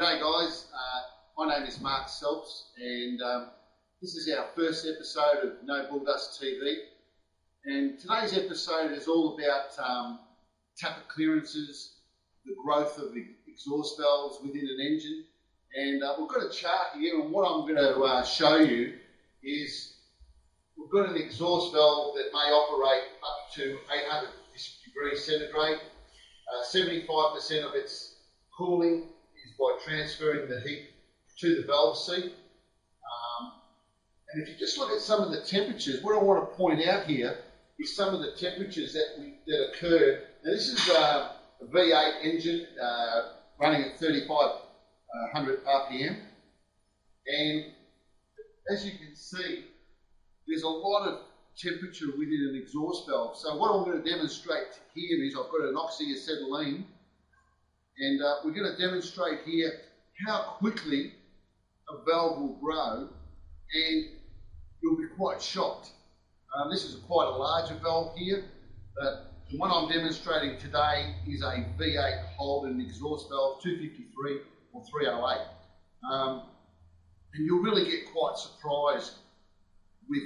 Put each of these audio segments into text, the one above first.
G'day guys, my name is Mark Selps and this is our first episode of No Bulldust TV, and today's episode is all about tappet clearances, the growth of exhaust valves within an engine, and we've got a chart here, and what I'm going to show you is we've got an exhaust valve that may operate up to 800 degrees centigrade. 75% of its cooling is by transferring the heat to the valve seat. And if you just look at some of the temperatures, what I want to point out here is some of the temperatures that occurred. Now this is a V8 engine running at 3500 RPM, and as you can see, there's a lot of temperature within an exhaust valve. So what I'm going to demonstrate here is I've got an oxyacetylene, and we're going to demonstrate here how quickly a valve will grow, and you'll be quite shocked. This is quite a larger valve here, but the one I'm demonstrating today is a V8 Holden exhaust valve, 253 or 308. And you'll really get quite surprised with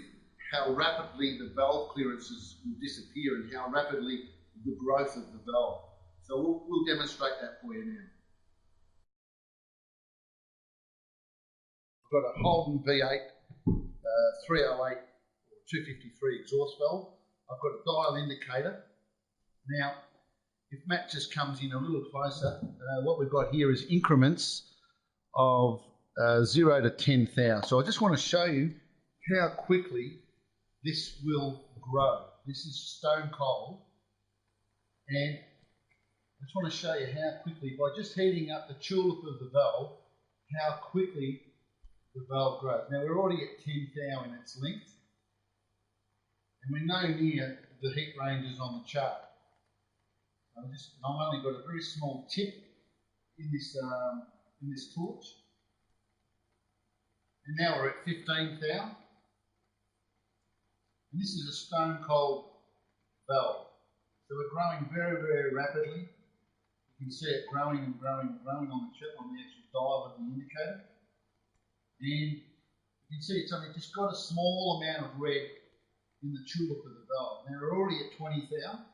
how rapidly the valve clearances will disappear and how rapidly the growth of the valve. So we'll demonstrate that for you now. I've got a Holden V8 308 or 253 exhaust valve. I've got a dial indicator. Now, if Matt just comes in a little closer, what we've got here is increments of 0 to 10,000. So I just want to show you how quickly this will grow. This is stone cold, and I just want to show you how quickly, by just heating up the tulip of the valve, how quickly the valve grows. Now we're already at 10,000 in its length, and we're no near the heat ranges on the chart. I've only got a very small tip in this torch, and now we're at 15,000. And this is a stone cold valve. So we're growing very, very rapidly. You can see it growing and growing and growing on the actual dial of the indicator. And you can see it's only just got a small amount of red in the tulip of the valve. Now we're already at 20,000.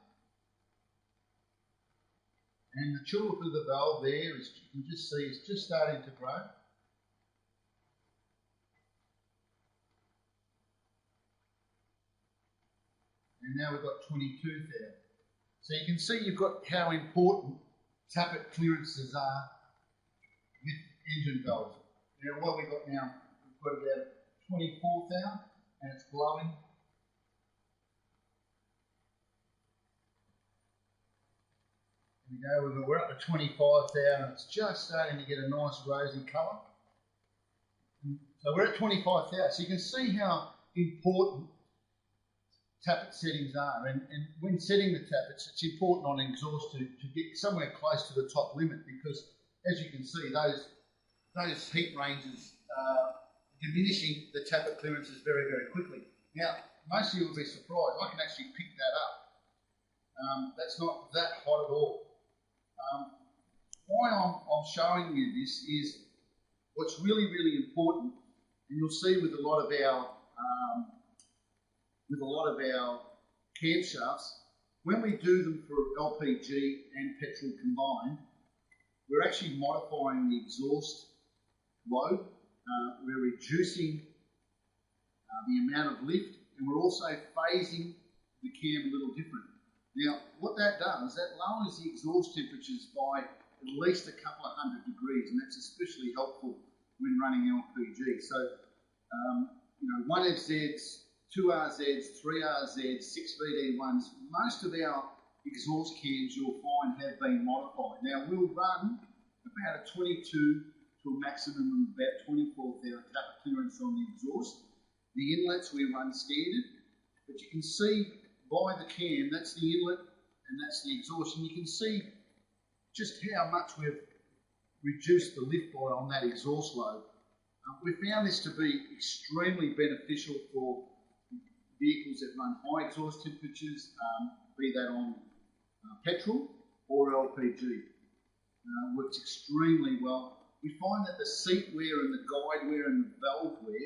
And the tulip of the valve there, is, you can just see, it's just starting to grow. And now we've got 22,000. So you can see you've got how important tappet clearances are with engine valves. Now what we've got now, we've got about 24,000 and it's blowing. There we go, we're up to 25,000. It's just starting to get a nice rosy colour. So we're at 25,000. So you can see how important tappet settings are, and when setting the tappets, it's important on exhaust to get somewhere close to the top limit, because as you can see, those heat ranges are diminishing the tappet clearances very, very quickly. Now, most of you will be surprised, I can actually pick that up. That's not that hot at all. Why I'm showing you this is what's really, really important, and you'll see with a lot of our camshafts, when we do them for LPG and petrol combined, we're actually modifying the exhaust load. We're reducing the amount of lift, and we're also phasing the cam a little different. Now, what that does, that lowers the exhaust temperatures by at least a couple of hundred degrees, and that's especially helpful when running LPG. So, 1FZs, 2RZs, 3RZs, 6VD1s, most of our exhaust cams you'll find have been modified. Now we'll run about a 22 to a maximum of about 24,000 tappet clearance on the exhaust. The inlets we run standard, but you can see by the cam, that's the inlet and that's the exhaust, and you can see just how much we've reduced the lift by on that exhaust load. We found this to be extremely beneficial for vehicles that run high exhaust temperatures, be that on petrol or LPG. Works extremely well. we find that the seat wear and the guide wear and the valve wear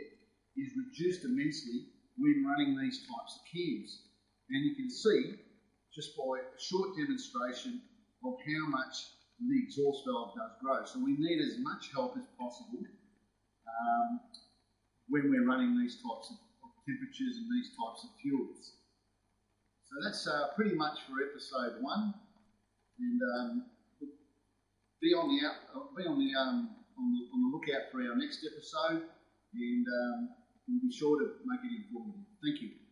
is reduced immensely when running these types of cams. And you can see, just by a short demonstration, of how much the exhaust valve does grow. So we need as much help as possible when we're running these types of temperatures and these types of fuels. So that's pretty much for episode 1. And be on the lookout for our next episode, and we'll be sure to make it informative. Thank you.